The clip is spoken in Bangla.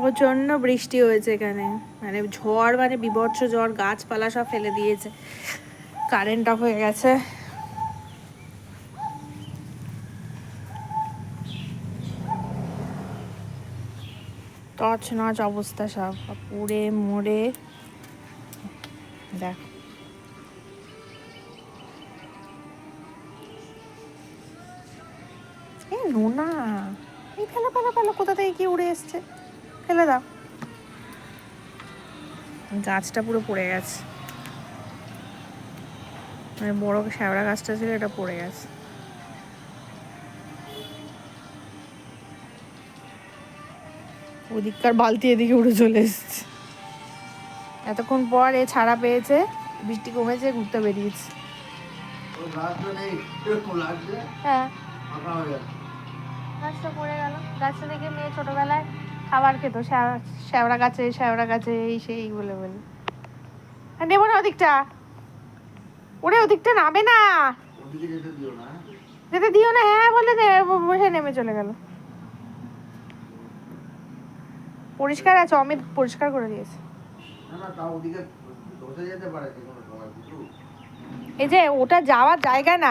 প্রচন্ড বৃষ্টি হয়েছে এখানে, মানে ঝড়, মানে বিভৎস ঝড়, গাছপালা সব ফেলে দিয়েছে, কারেন্ট অফ হয়ে গেছে। তছনছ অবস্থা সব, পুড়ে মরে। দেখ এই নোনা, এই ফেলো ফেলো ফেলো, কোথা থেকে কি উড়ে এসছে, ফেলে দাও। গাছটা পুরো পড়ে গেছে, মানে বড় শ্যাওড়া গাছটা ছিল, এটা পড়ে গেছে। ওদিককার বালতি এদিকে উড়ে চলে এসছে। এতক্ষণ পর এ ছাড়া পেয়েছে, বৃষ্টি কমেছে, ঘুরতে বেরিয়েছে। হ্যাঁ, গাছটা পড়ে গেল। গাছটা দেখে মেয়ে ছোটবেলায় খাবার খেত, শ্যাওড়া গাছে এই সেই বলে বলে। নেবো না ওদিকটা, ওরে ওদিকটা নামে না, যেতে দিও না। হ্যাঁ বলে বসে নেমে চলে গেল। পরিষ্কার আছে, অমিত পরিষ্কার করে দিয়েছে। এই যে ওটা যাওয়ার জায়গা না।